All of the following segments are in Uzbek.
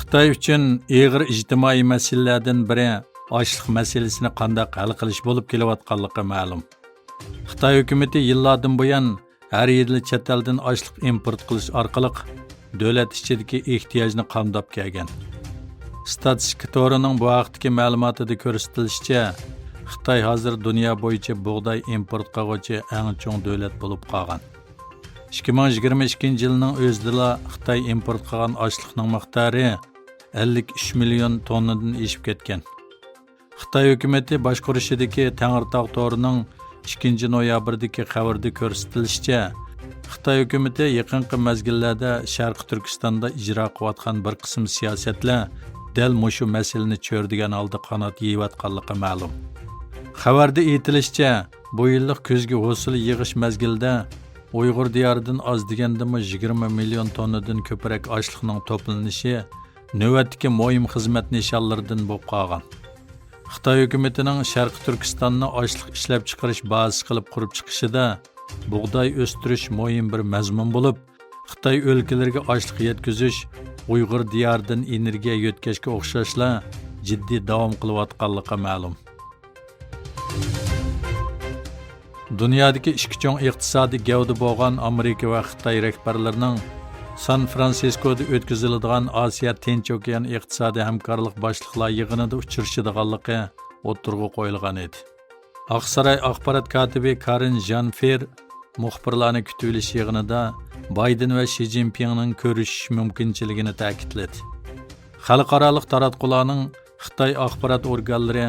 Xitoy uchun ig'ir ijtimoiy masalalardan biri ochliq masalasini qanday hal qilish bo'lib kelayotganligi ma'lum. Xitoy hukumatı yillardan buyon har yili chet eldan ochliq import qilish orqali davlat ichidagi ehtiyojni qamdab kelgan. Statistika to'rining bu vaqtdagi ma'lumotida ko'rsatilishicha, Xitoy hozir dunyo bo'yicha bug'doy import qiluvchi eng chong davlat bo'lib qolgan. 2022 yilning o'zida Xitoy import qilgan ochliqning miqdori 53 million tonnadan oshib ketgan. Xitoy hukumatı boshqarishidagi Tangirtog' to'rining 2 noyabrdagi xabarda ko'rsatilishicha, Xitoy hukumatı yaqinqi mezgillarda Sharq Turkistonda ijro qilayotgan bir qism siyosatlar dal mushu masalani cho'rdigan holda qanot yeyotganligi ma'lum. Xabarda aytilishicha, bu yillik kuzgi hosil yig'ish mezgilida Uyg'ur diyoridan oz degandimi 20 million tonnadan ko'proq ochliqning to'planishi navbatdagi muhim xizmat nishonlaridan bo'lib qolgan. Xitoy hukumatining Sharq Turkistonni ochliq ishlab chiqarish bazasi qilib qurib chiqishida bug'doy o'stirish muhim bir mazmun bo'lib, Xitoy o'lkalariga ochliq yetkazish Uyg'ur diyoridan energiya yetkazishga o'xshashla jiddiy davom qilayotganligi ma'lum. Dunyodagi ikki chong iqtisodiy gavda bo'lgan Amerika va Xitoy rahbarlarining San Fransiskoda o'tkaziladigan Osiyo Tinch okean iqtisodiy hamkorlik boshliqlar yig'inida uchrashadiganligi o'tirg'a qo'yilgan edi. Oqsaroy axborot kotibi Karin Jean-Pierre muxbirlarni kutib olish yig'inida Bayden va Xi Jinpingning ko'rishish mumkinchiligini ta'kidladi. Xalqaro taratqularning Xitoy axborot organlari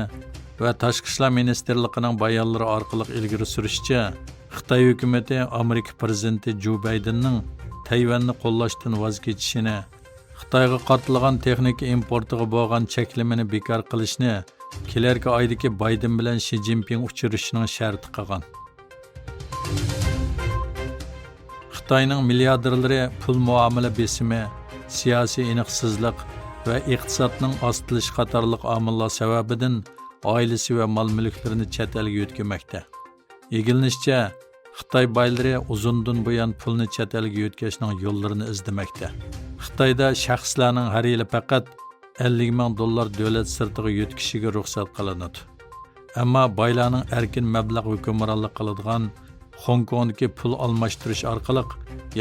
va Tashqi ishlar ministerligining bayonlari orqali ilgari surishicha, Xitoy hukumatı Amerika prezidenti Joe Bidenning Tayvanni qo'llashdan voz kechishini, Xitoyga qatilgan texnika importiga bo'lgan cheklamani bekor qilishni kelarki oydagi Bayden bilan Xi Jinping uchrashishining sharti qilgan. Xitoyning milliarderlari pul muomala besimi, siyosiy aniqsizlik va iqtisodning ostilishi qatorliq omillar sababidan oilasi va mol-mulklarini chet elga yo'tkazmoqda. Egilinishcha, Xitoy boylari uzundan buyon pulni chet elga yo'tkazishning yo'llarini izlamoqda. Xitoyda shaxslarning har yili faqat 50 ming dollar davlat sirtiga yo'tkazishiga ruxsat qilinadi. Ammo boylarning erkin mablag' hukmronlik qiladigan Hong Kongdagi pul almashtirish orqali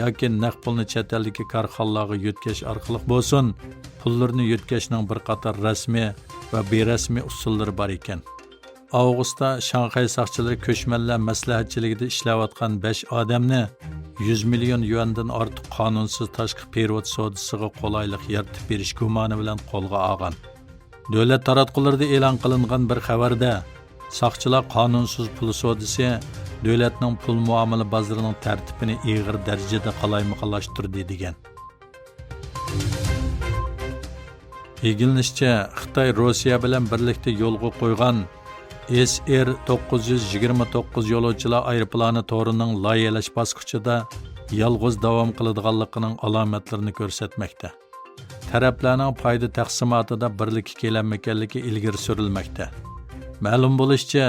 yoki naqd pulni chet eldagi korxonalarga yo'tkazish orqali bo'lsin, pullarni yo'tkazishning bir qator rasmiy va berasmiy usullari bor ekan. Avgustda Shanxay soqchilari ko'chmanlar maslahatchiligida ishlayotgan 5 odamni 100 million yuandan ortiq qonunsiz tashqi perevod savdosiga qolaylik yaratib berish gumoni bilan qo'lga olgan. Davlat taratqularida e'lon qilingan bir xabarda soqchilar qonunsiz pul savdosi davlatning pul muomala bozorining tartibini ig'ir darajada qalaymaqonlashtirdi degan. Egilinishcha, Xitoy Rossiya bilan birlikda yo'lga qo'ygan SR-929 yo'lovchilar aeroplani to'rining loyihalash bosqichida yolg'iz davom qiladiganligining alomatlarini ko'rsatmoqda. Taraflarning foyda taqsimotida birlikka kelinmaganligi ilgari surilmoqda. Ma'lum bo'lishicha,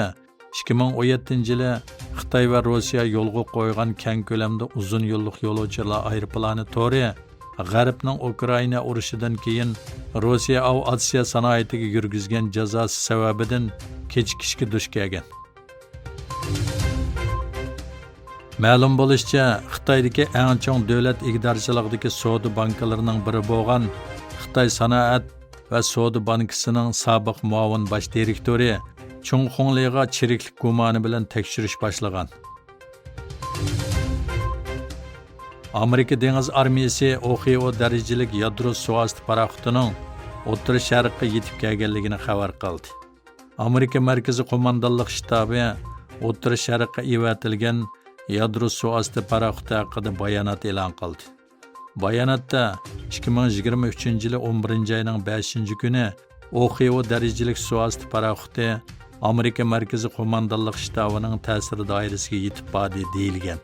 2017-yili Xitoy va Rossiya yo'lga qo'ygan keng ko'lamda uzun yo'llik yo'lovchilar aeroplani to'ri G'arbning Ukraina urushidan keyin Rossiya aviatsiya sanoatiga yurgizgan jazosi sababidan kechikishga duch kelgan. Ma'lum bo'lishicha, Xitoydagi eng chong davlat ig'dorchiligidagi savdo bankalarining biri bo'lgan Xitoy Sanoat va savdo bankasining sobiq muavin bosh direktori Chung Xongliga chiriklik gumoni bilan tekshirish boshlagan. Amerika dengiz armiyasi OXIO darajalik yadro suvosti paraxotining O'rta Sharqqa yetib kelganligini xabar qildi. Amerika Markaziy qo'mondonlik shtabi O'rta Sharqqa evatilgan yadro suvosti paraxoti haqida bayonot e'lon qildi. Bayonotda 2023-yil 11-oyning 5-kuni OXIO darajalik suvosti paraxoti Amerika Markaziy qo'mondonlik shtabining ta'siri doirasiga yetib bordi deyilgan.